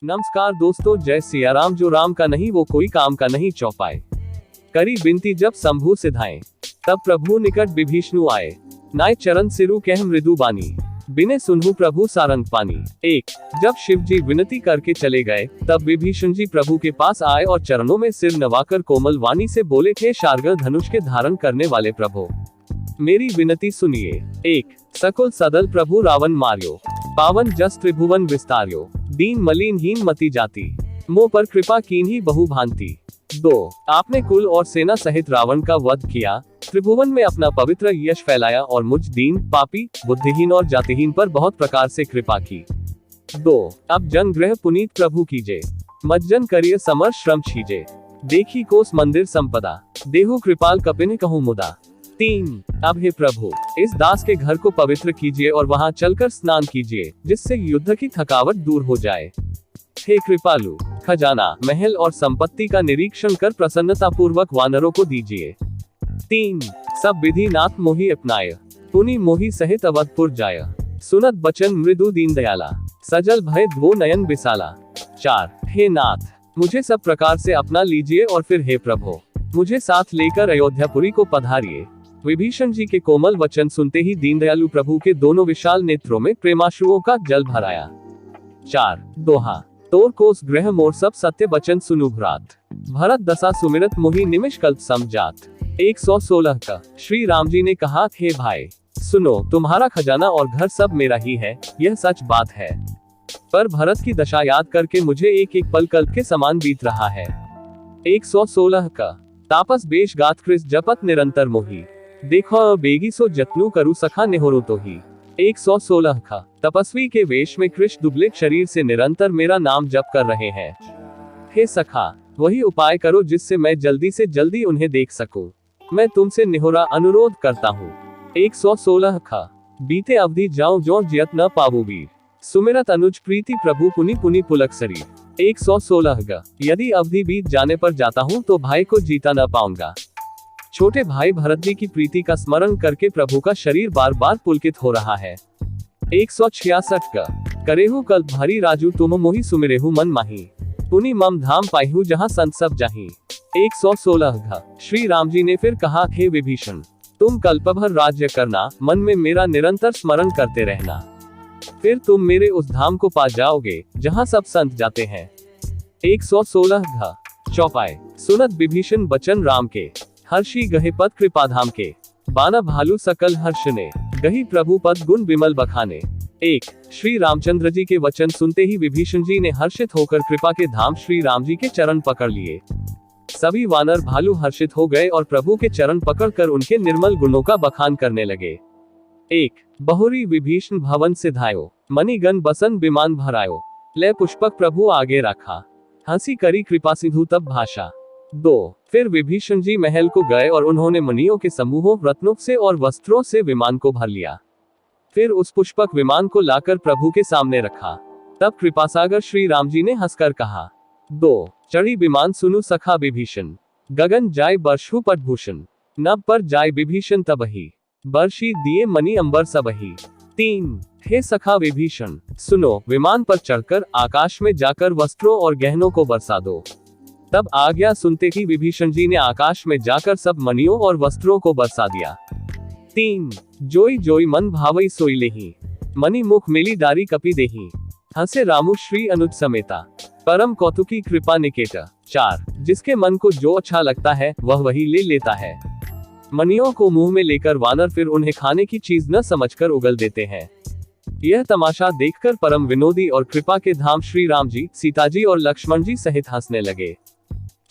नमस्कार दोस्तों, जय सिया राम। जो राम का नहीं वो कोई काम का नहीं चौपाए। करी बिनती जब शंभु सिधाए, तब प्रभु निकट विभीषणु आए। नाय चरण सिरु कह मृदु बानी, बिने सुनहु प्रभु सारंग पानी। एक, जब शिव जी विनती करके चले गए, तब विभीषण जी प्रभु के पास आए और चरणों में सिर नवाकर कोमल वाणी से बोले, थे शार्गल धनुष के धारण करने वाले प्रभु, मेरी विनती सुनिए। एक, सकुल सदल प्रभु रावण मार्यो, पावन जस त्रिभुवन विस्तार्यो, दीन मलिन हीन मति जाति, मोह पर कृपा कीन्ही बहु भांति। दो, आपने कुल और सेना सहित रावण का वध किया, त्रिभुवन में अपना पवित्र यश फैलाया और मुझ दीन, पापी, बुद्धिहीन और जातिहीन पर बहुत प्रकार से कृपा की। दो, अब जन ग्रह पुनीत प्रभु कीजे, मज्जन करिय समर श्रम छीजे, देखी कोस मंदिर संपदा, देहु कृपाल कपिन कहूँ मुदा। तीन, अब हे प्रभु, इस दास के घर को पवित्र कीजिए और वहां चलकर स्नान कीजिए, जिससे युद्ध की थकावट दूर हो जाए। हे कृपालु, खजाना, महल और संपत्ति का निरीक्षण कर प्रसन्नता पूर्वक वानरों को दीजिए। तीन, सब विधि नाथ मोहि अपनाय, पुनि मोहि सहित अवधपुर जाय, सुनत बचन मृदु दीन दयाला, सजल भय धो नयन बिसाला। चार, हे नाथ, मुझे सब प्रकार से अपना लीजिए और फिर हे प्रभु, मुझे साथ लेकर अयोध्यापुरी को पधारिए। विभीषण जी के कोमल वचन सुनते ही दीनदयालु प्रभु के दोनों विशाल नेत्रों में प्रेमाश्रुओं का जल भर आया। चार, दोहा, तोर कोस ग्रह मोर सब सत्य वचन सुनु भ्रात, भरत दशा सुमिरत मोहि निमिष कल्प समझात। 116 का श्री राम जी ने कहा, हे भाई सुनो, तुम्हारा खजाना और घर सब मेरा ही है, यह सच बात है, पर भरत की दशा याद करके मुझे एक एक पल कल्प के समान बीत रहा है। 116 का तापस बेश गात कृस जपत निरंतर मोही, देखो बेगी सो जतनु करु सखा नेहोरो तो ही। 116 का तपस्वी के वेश में कृष्ण दुबले शरीर से निरंतर मेरा नाम जप कर रहे हैं। हे सखा, वही उपाय करो जिससे मैं जल्दी से जल्दी उन्हें देख सकूं। मैं तुमसे निहोरा अनुरोध करता हूँ। 116 का बीते अवधि जाऊं जो जियत न पावो वीर, सुमिरत अनुज प्रीति प्रभु पुनि पुनि पुलक शरीर। 116 का यदि अवधि बीत जाने पर जाता हूँ तो भाई को जीता न पाऊंगा। छोटे भाई भरत जी की प्रीति का स्मरण करके प्रभु का शरीर बार बार पुलकित हो रहा है। 166 का करेहु कल्प भारी राजू तुम मोहि सुमिरेहु मन माही, पुनि मम धाम पाइहु जहाँ संत सब जाही। 116 का श्री राम जी ने फिर कहा, हे विभीषण, तुम कल्पभर राज्य करना, मन में मेरा निरंतर स्मरण करते रहना, फिर तुम मेरे उस धाम को पा जाओगे जहाँ सब संत जाते हैं। 116 का चौपाए, सुनत विभीषण बचन राम के, हर्षी गहे पद कृपाधाम के, बाना भालू सकल हर्ष ने, गही प्रभु पद गुण विमल बखाने। एक, श्री रामचंद्र जी के वचन सुनते ही विभीषण जी ने हर्षित होकर कृपा के धाम श्री राम जी के चरण पकड़ लिए। सभी वानर भालू हर्षित हो गए और प्रभु के चरण पकड़कर उनके निर्मल गुणों का बखान करने लगे। एक, बहुरी विभीषण भवन सिधायो, मणिगण बसन विमान भरायो, ले पुष्पक प्रभु आगे रखा, हंसी करी कृपा सिंधु तब भाषा। दो, फिर विभीषण जी महल को गए और उन्होंने मणियों के समूहों, रत्नों से और वस्त्रों से विमान को भर लिया। फिर उस पुष्पक विमान को लाकर प्रभु के सामने रखा। तब कृपासागर श्री राम जी ने हंसकर कहा, दो, चढ़ी विमान सुनु सखा विभीषण, गगन जाय बर्षु पटभूषण, नभ पर जाय विभीषण तबही, बर्षी दिए मणि अंबर सबही। तीन, हे सखा विभीषण, सुनो, विमान पर चढ़कर आकाश में जाकर वस्त्रों और गहनों को बरसा दो। तब आज्ञा सुनते ही विभीषण जी ने आकाश में जाकर सब मणियों और वस्त्रों को बरसा दिया। तीन, जोई जोई मन भावई सोई लेही, मणि मुख मिली डारी कपि देही, हंसे रामु श्री अनुज समेता, परम कौतुकी कृपा निकेता। चार, जिसके मन को जो अच्छा लगता है वह वही ले लेता है। मणियों को मुंह में लेकर वानर फिर उन्हें खाने की चीज न समझकर उगल देते हैं। यह तमाशा देखकर परम विनोदी और कृपा के धाम श्री राम जी, सीता जी और लक्ष्मण जी सहित हंसने लगे।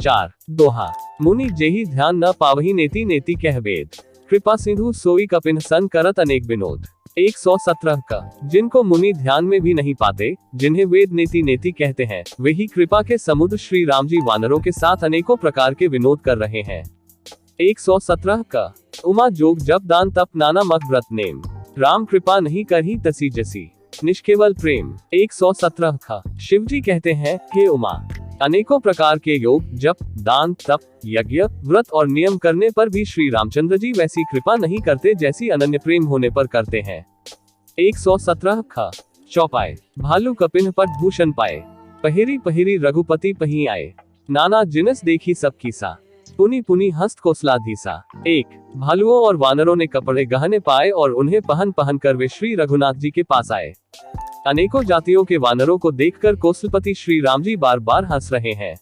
चार, दोहा, मुनि जेहि ध्यान न पावही नेति नेति कह वेद, कृपा सिंधु सोई कपिन सन करत अनेक विनोद। 117 का जिनको मुनि ध्यान में भी नहीं पाते, जिन्हें वेद नेति नेति कहते हैं, वही कृपा के समुद्र श्री राम जी वानरों के साथ अनेकों प्रकार के विनोद कर रहे हैं। 117 का उमा जोग जप दान तप नाना मग व्रत नेम, राम कृपा नहीं करही तसी जसी, निष्केवल प्रेम। 117 का शिव जी कहते हैं, हे उमा, अनेकों प्रकार के योग, जप, दान, तप, यज्ञ, व्रत और नियम करने पर भी श्री रामचंद्र जी वैसी कृपा नहीं करते जैसी अनन्य प्रेम होने पर करते हैं। 117 का चौपाए, भालू कपिन पट भूषण पाए, पहेरी पहेरी रघुपति पही आए, नाना जिनस देखी सब कीसा, पुनी पुनी हस्त कोसला धीसा। एक, भालुओं और वानरों ने कपड़े गहने पाए और उन्हें पहन पहन कर वे श्री रघुनाथ जी के पास आए। अनेकों जातियों के वानरों को देखकर कौशलपति श्री राम जी बार बार हंस रहे हैं।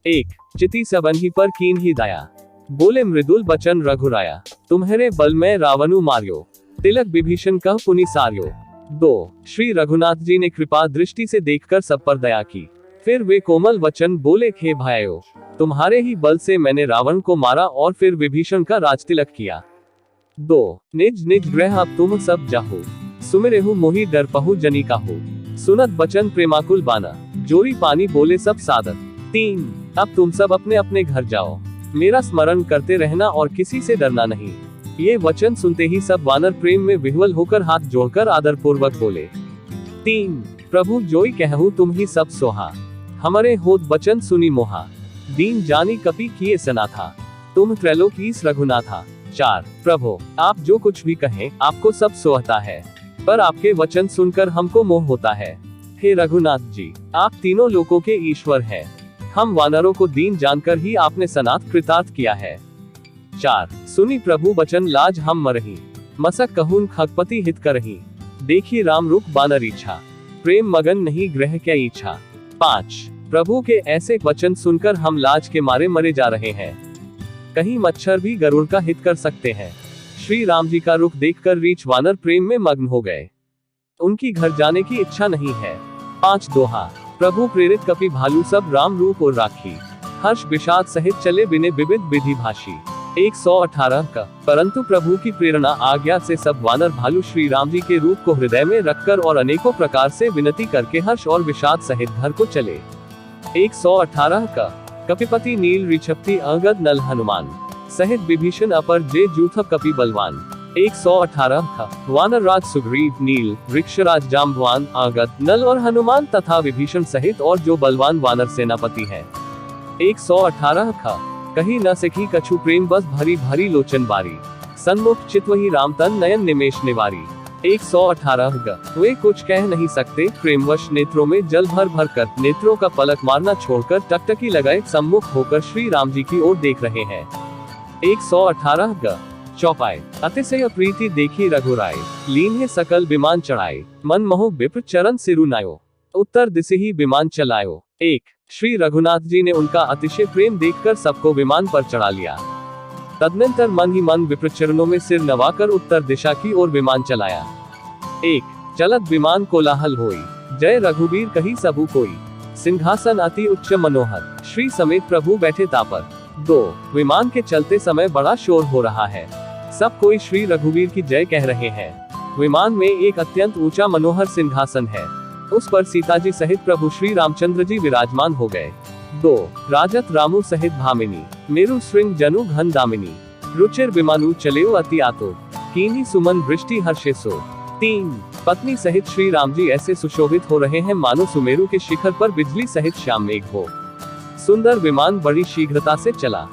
एक, चिति सबन्ही पर कीन ही दाया, बोले मृदुल बचन रघुराया, तुम्हारे बल में रावणु मारियो, तिलक विभीषण कह पुनि सारियो। दो, श्री रघुनाथ जी ने कृपा दृष्टि से देखकर सब पर दया की, फिर वे कोमल वचन बोले, हे भाइयों, तुम्हारे ही बल से मैंने रावण को मारा और फिर विभीषण का राजतिलक किया। दो, निज निज गृह अब तुम सब जाहो, सुमिरेहु मोहि डर पहु जनी काहू, सुनत बचन प्रेमाकुल बाना, जोरी पानी बोले सब सादर। तीन, अब तुम सब अपने अपने घर जाओ, मेरा स्मरण करते रहना और किसी से डरना नहीं। ये वचन सुनते ही सब वानर प्रेम में विह्वल होकर हाथ जोड़कर आदर पूर्वक बोले। तीन, प्रभु जोई कहूँ तुम ही सब सोहा, हमारे होत बचन सुनी मोहा, दीन जानी कपि किए सना था, तुम त्रैलोकीस रघुनाथा। चार, प्रभु आप जो कुछ भी कहें आपको सब सोहता है, पर आपके वचन सुनकर हमको मोह होता है। हे रघुनाथ जी, आप तीनों लोकों के ईश्वर हैं, हम वानरों को दीन जानकर ही आपने सनात कृतार्थ किया है। चार, सुनी प्रभु बचन लाज हम मरही, मसक कहून खगपति हित करही, देखी राम रूप बानर इच्छा, प्रेम मगन नहीं ग्रह क्या इच्छा। पांच, प्रभु के ऐसे वचन सुनकर हम लाज के मारे मरे जा रहे हैं, कहीं मच्छर भी गरुड़ का हित कर सकते हैं। श्री राम जी का रुख देखकर रीछ वानर प्रेम में मग्न हो गए, उनकी घर जाने की इच्छा नहीं है। पांच, दोहा, प्रभु प्रेरित कपि भालू सब राम रूप और राखी, हर्ष विषाद सहित चले बिने विविध विधि भाषी। 118 का, परंतु प्रभु की प्रेरणा आज्ञा से सब वानर भालू श्री राम जी के रूप को हृदय में रखकर और अनेकों प्रकार से विनती करके हर्ष और विषाद सहित घर को चले। 118 का, कपिपति नील ऋषभति अंगद नल हनुमान, सहित विभीषण अपर जे जूथ कपि बलवान। 118 का, वानर राज सुग्रीव नील वृक्षराज जाम्बवान अंगद नल और हनुमान तथा विभीषण सहित और जो बलवान वानर सेनापति है। 118 का, कहीं न सखी कछु प्रेम बस भरी भरी लोचन बारी, सन्मुख चितवही राम तन नयन निमेश निवारी। 118 का, वे कुछ कह नहीं सकते, प्रेमवश नेत्रों में जल भर भर कर नेत्रों का पलक मारना छोड़कर टकटकी लगाए सम्मुख होकर श्री राम जी की ओर देख रहे हैं। 118 का, चौपाए, अतिशय प्रीति देखी रघुराय, लीन है सकल विमान चढ़ाए, मन मोह विप्र चरण सिरुनायो, उत्तर दिशा ही विमान चलायो। एक, श्री रघुनाथ जी ने उनका अतिशय प्रेम देखकर सबको विमान पर चढ़ा लिया, तदनंतर मन ही मन विप्र चरणों में सिर नवाकर उत्तर दिशा की ओर विमान चलाया। एक, चलत विमान कोलाहल होई, जय रघुबीर कही सबु कोई, सिंहासन अति उच्च मनोहर, श्री समेत प्रभु बैठे तापर। 2, विमान के चलते समय बड़ा शोर हो रहा है, सब कोई श्री रघुवीर की जय कह रहे हैं। विमान में एक अत्यंत ऊंचा मनोहर सिंहासन है, उस पर सीता जी सहित प्रभु श्री रामचंद्र जी विराजमान हो गए। 2, राजत रामू सहित भामिनी, मेरु श्रृंग जनु घन दामिनी, रुचिर विमानु चलेउ अति आतो, कीनी सुमन वृष्टि हर्षेसो। 3, पत्नी सहित श्री राम जी ऐसे सुशोभित हो रहे हैं मानो सुमेरु के शिखर पर बिजली सहित श्याम मेघ हो। सुंदर विमान बड़ी शीघ्रता से चला,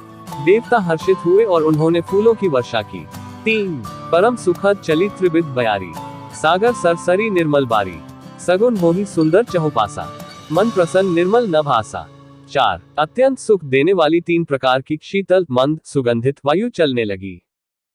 देवता हर्षित हुए और उन्होंने फूलों की वर्षा की। 3, परम सुखद चली त्रिविध बयारी, सागर सरसरी निर्मल बारी, सगुन होही सुंदर चहुपासा, मन प्रसन्न निर्मल नभ आसा। 4, अत्यंत सुख देने वाली 3 प्रकार की शीतल मंद सुगंधित वायु चलने लगी,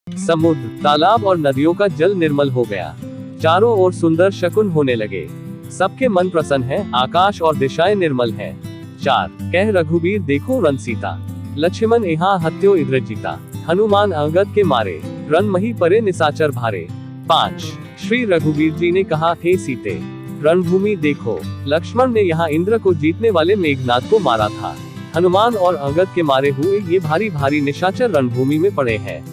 समुद्र तालाब और नदियों का जल निर्मल हो गया, चारों ओर सुंदर शकुन होने लगे, सबके मन प्रसन्न है, आकाश और दिशाएं निर्मल है। 4, कह रघुबीर देखो रन सीता, लक्ष्मण यहाँ हत्यो इद्रजीता, हनुमान अंगद के मारे, रन मही परे निसाचर भारे। 5, श्री रघुबीर जी ने कहा, हे सीते रणभूमि देखो, लक्ष्मण ने यहाँ इंद्र को जीतने वाले मेघनाद को मारा था, हनुमान और अंगद के मारे हुए ये भारी भारी निशाचर रणभूमि में पड़े हैं।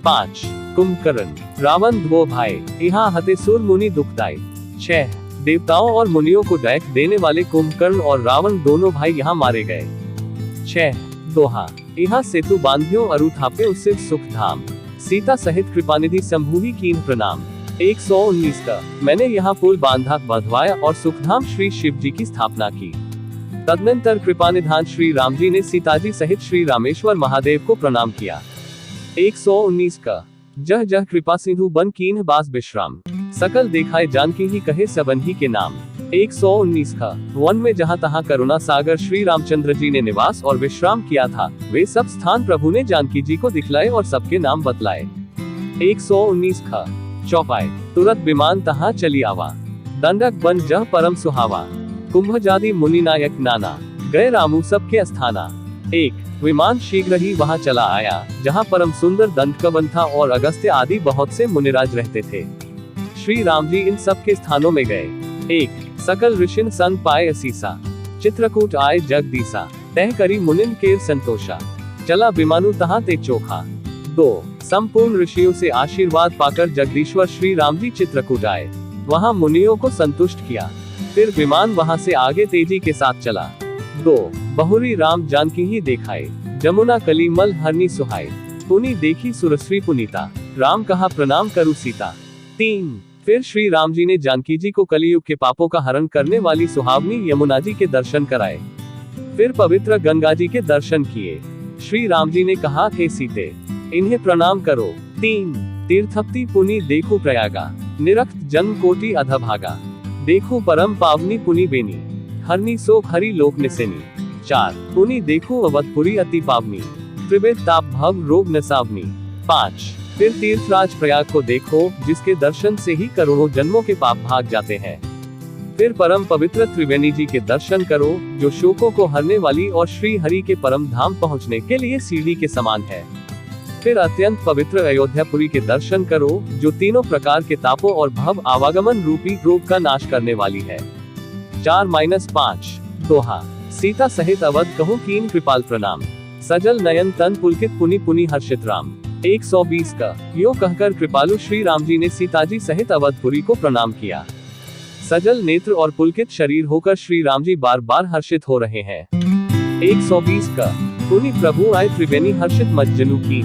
5, कुंभकर्ण रावण दो भाई, यहाँ हते सुर मुनि दुखदाई। 6, देवताओं और मुनियों को दैक देने वाले कुंभकर्ण और रावण दोनों भाई यहाँ मारे गए। 6, दोहा, यहाँ सेतु बांध्यो अरु थापे उससे सुख धाम, सीता सहित कृपानिधि शंभुहि कीन प्रणाम। 119 का, मैंने यहाँ पुल बांधा बंधवाया और सुखधाम श्री शिव जी की स्थापना की। तदनंतर कृपानिधान श्री राम जी ने सीताजी सहित श्री रामेश्वर महादेव को प्रणाम किया। 119 का, जह जह कृपा सिंधु बन कीन्ह बास विश्राम, सकल देखाए जानकी ही कहे सबन ही के नाम। 119 का वन में जहाँ तहाँ करुणा सागर श्री रामचंद्र जी ने निवास और विश्राम किया था, वे सब स्थान प्रभु ने जानकी जी को दिखलाए और सबके नाम बतलाए। 119 का चौपाई तुरत विमान तहाँ चली आवा, दंडक बन जह परम सुहावा, कुंभ जादि मुनि नायक नाना, गए रामू सबके स्थाना। 1 विमान शीघ्र ही वहाँ चला आया, जहाँ परम सुंदर दंडकवन था और अगस्त्य आदि बहुत से मुनिराज रहते थे। श्री राम जी इन सब के स्थानों में गए। 1 सकल ऋषिन संग पाए असीसा, चित्रकूट आए जगदीसा, तह करी मुनिन केर संतोषा, चला विमानु तहाँ ते चोखा। 2 संपूर्ण ऋषियों से आशीर्वाद पाकर जगदीश्वर श्री राम जी चित्रकूट आए, वहाँ मुनियों को संतुष्ट किया, फिर विमान वहाँ से आगे तेजी के साथ चला। 2 बहुरी राम जानकी ही देखाए, जमुना कली मल हरनी सुहाए, पुनि देखी सुरश्री पुनीता, राम कहा प्रणाम करु सीता। 3 फिर श्री राम जी ने जानकी जी को कलियुग के पापों का हरण करने वाली सुहावनी यमुना जी के दर्शन कराए, फिर पवित्र गंगा जी के दर्शन किए। श्री राम जी ने कहा, हे सीते इन्हें प्रणाम करो। 3 तीर्थप्ति पुनि देखो प्रयागा, निरक्त जन्म कोटि अधभागा, देखो परम पावनी पुनि बेनी, हरनी सोख हरि लोक निसेनी। 4 पुनि देखो अवधपुरी अति पावनी, त्रिवेद ताप भव रोग नसावनी। 5 फिर तीर्थराज प्रयाग को देखो, जिसके दर्शन से ही करोड़ों जन्मों के पाप भाग जाते हैं। फिर परम पवित्र त्रिवेणी जी के दर्शन करो, जो शोकों को हरने वाली और श्री हरि के परम धाम पहुंचने के लिए सीढ़ी के समान है। फिर अत्यंत पवित्र अयोध्यापुरी के दर्शन करो, जो तीनों प्रकार के तापों और भव आवागमन रूपी रोग का नाश करने वाली है। 4-5 दोहा सीता सहित अवध कहूँ कीन कृपाल प्रणाम, सजल नयन तन पुलकित पुनि पुनि हर्षित राम। 120 का यो कहकर कृपालु श्री राम जी ने सीताजी सहित अवधपुरी को प्रणाम किया। सजल नेत्र और पुलकित शरीर होकर श्री राम जी बार बार हर्षित हो रहे हैं। 120 का पुनि प्रभु आए त्रिवेणी हर्षित मज्जनु की,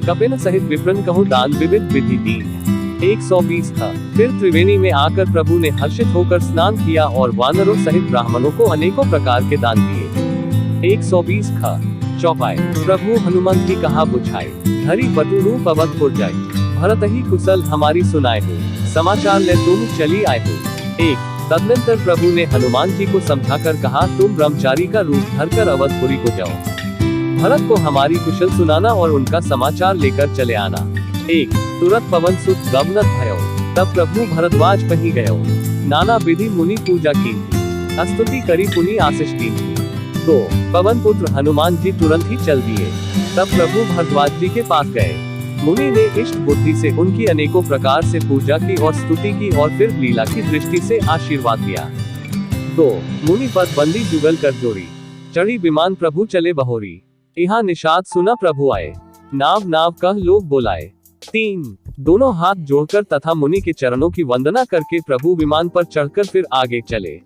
कपिन सहित विप्रन कहूँ दान विविध विधि दी। 120 का फिर त्रिवेणी में आकर प्रभु ने हर्षित होकर स्नान किया और वानरों सहित ब्राह्मणों को अनेकों प्रकार के दान दिए। 120 का चौपाई प्रभु हनुमंत की कहा बुझाए, धरी बटुरू पवनपुर जाए, भरत ही कुशल हमारी सुनाए हो, समाचार ले तुम चली आए हो। 1 तदनंतर प्रभु ने हनुमान जी को समझाकर कहा, तुम ब्रह्मचारी का रूप धरकर अवधपुरी को जाओ, भरत को हमारी कुशल सुनाना और उनका समाचार लेकर चले आना। 1 तुरंत पवन सुत गवनत भयो, तब प्रभु भरद्वाज पही गयो, नाना विधि मुनि पूजा की, स्तुति करी पुनि आशीष की। 2 पवन पुत्र हनुमान जी तुरंत ही चल दिए, तब प्रभु भरद्वाज जी के पास गए, मुनि ने इष्ट बुद्धि से उनकी अनेकों प्रकार से पूजा की और स्तुति की और फिर लीला की दृष्टि से आशीर्वाद दिया। 2 मुनि पद बंदी जुगल कर जोड़ी, चढ़ी विमान प्रभु चले बहोरी, यहाँ निषाद सुना प्रभु आए, नाव नाव कह लोग बोलाए। 3 दोनों हाथ जोड़कर तथा मुनि के चरणों की वंदना करके प्रभु विमान पर चढ़कर फिर आगे चले।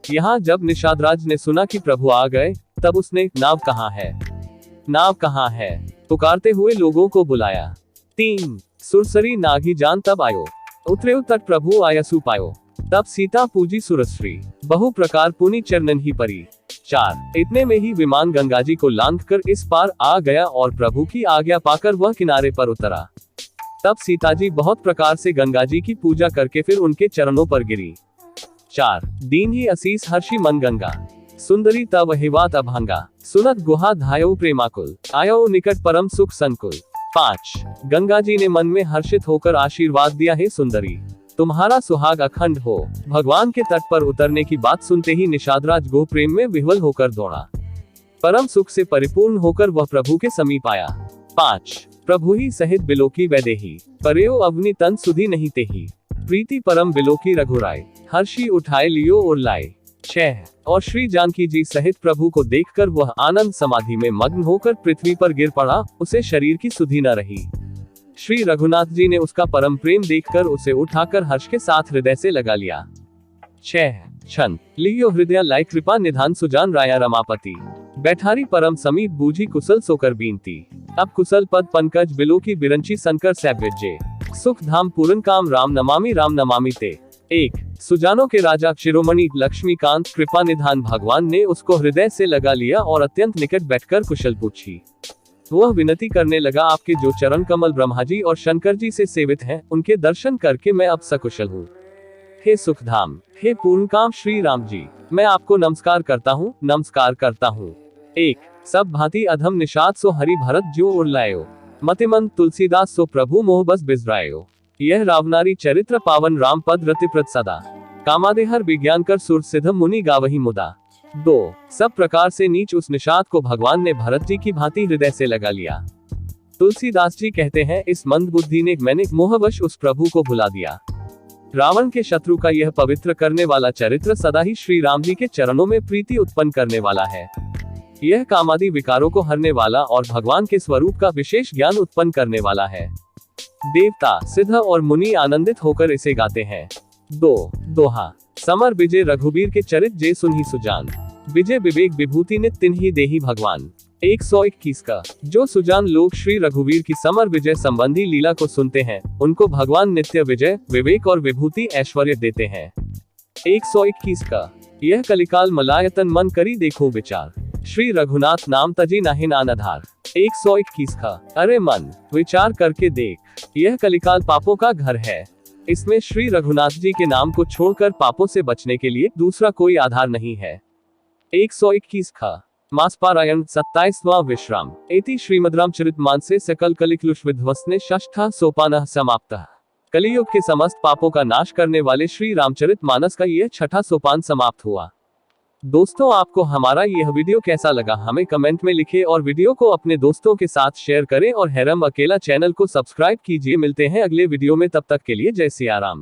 यहाँ जब निषादराज ने सुना कि प्रभु आ गए, तब उसने नाव कहाँ है, नाव कहाँ है पुकारते हुए लोगों को बुलाया। 3 सुरसरी नागी जान तब आयो, उतरे तट प्रभु आयसु पायो, तब सीता पूजी सुरश्री, बहु प्रकार पुनि चरणन ही परी। 4 इतने में ही विमान गंगा जी को लांघकर इस पार आ गया और प्रभु की आज्ञा पाकर वह किनारे पर उतरा। तब सीता जी बहुत प्रकार से गंगा जी की पूजा करके फिर उनके चरणों पर गिरी। 4 दीन ही असीस हर्षि मन गंगा, सुंदरी तब हिवात अभंगा, सुनत गुहा धायो प्रेमाकुल, आयो निकट परम सुख संकुल। 5 गंगा जी ने मन में हर्षित होकर आशीर्वाद दिया, हे सुंदरी तुम्हारा सुहाग अखंड हो। भगवान के तट पर उतरने की बात सुनते ही निषादराज गोह प्रेम में विह्वल होकर दौड़ा, परम सुख से परिपूर्ण होकर वह प्रभु के समीप आया। 5 प्रभु ही सहित बिलोकी वैदेही, परयो अवनि तन सुधी नहीं तेही, प्रीति परम बिलोकी रघुराय, हर्षी उठाए लियो और लाए। 6 और श्री जानकी जी सहित प्रभु को देखकर वह आनंद समाधि में मग्न होकर पृथ्वी पर गिर पड़ा, उसे शरीर की सुधि न रही। श्री रघुनाथ जी ने उसका परम प्रेम देखकर उसे उठाकर हर्ष के साथ हृदय से लगा लिया। 6 छंद लियो हृदय लाई कृपा निधान सुजान राया रमापति, बैठारी परम समीप बूझी कुशल सोकर बीनती, अब कुशल पद पंकज बिलो की बिरंची संकर सैव्यजे, सुख धाम पूर्ण काम राम नमामि ते। 1 सुजानों के राजा शिरोमणि लक्ष्मीकांत कृपा निधान भगवान ने उसको हृदय से लगा लिया और अत्यंत निकट बैठकर कुशल पूछी। वह विनती करने लगा, आपके जो चरण कमल ब्रह्मा जी और शंकर जी से सेवित हैं, उनके दर्शन करके मैं अब सकुशल हूँ। हे सुखधाम, हे पूर्णकाम श्री राम जी, मैं आपको नमस्कार करता हूँ, नमस्कार करता हूँ। 1 सब भांति अधम निषाद सो हरि भरत जो उड़लायो, मतिमंद तुलसीदास सो प्रभु मोह बस बिजरायो। यह रावनारी चरित्र पावन राम पद रति प्रद सदा, कामादेहर विज्ञान कर सुर सिद्ध मुनि गावही मुदा। 2 सब प्रकार से नीच उस निषाद को भगवान ने भरत जी की भांति हृदय से लगा लिया। तुलसीदास जी कहते हैं, इस मंद बुद्धि ने मैंने मोहवश उस प्रभु को भुला दिया। रावण के शत्रु का यह पवित्र करने वाला चरित्र सदा ही श्री राम जी के चरणों में प्रीति उत्पन्न करने वाला है। यह कामादि विकारों को हरने वाला और भगवान के स्वरूप का विशेष ज्ञान उत्पन्न करने वाला है। देवता, सिद्ध और मुनि आनंदित होकर इसे गाते हैं। 2 दोहा समर विजय रघुबीर के चरित जे सुनहि सुजान, विजय विवेक विभूति ने तिन्हि देहि भगवान। 121 का जो सुजान लोग श्री रघुवीर की समर विजय संबंधी लीला को सुनते हैं, उनको भगवान नित्य विजय, विवेक और विभूति ऐश्वर्य देते हैं। 121 का यह कलिकाल मलायतन मन करी देखो विचार, श्री रघुनाथ नाम तजी नाहि नानधार। 121 का अरे मन, विचार करके देख, यह कलिकाल पापों का घर है। इसमें श्री रघुनाथ जी के नाम को छोड़कर पापों से बचने के लिए दूसरा कोई आधार नहीं है। 121 का मास पारायण 27वां विश्राम एति श्रीमद् रामचरित मानसे सकल कलिकलुष विध्वस्ने षष्ठा सोपानः समाप्तः। कलियुग के समस्त पापों का नाश करने वाले श्री रामचरित मानस का यह छठा सोपान समाप्त हुआ। दोस्तों, आपको हमारा यह वीडियो कैसा लगा हमें कमेंट में लिखें और वीडियो को अपने दोस्तों के साथ शेयर करें और हैरम अकेला चैनल को सब्सक्राइब कीजिए। मिलते हैं अगले वीडियो में, तब तक के लिए जय सिया राम।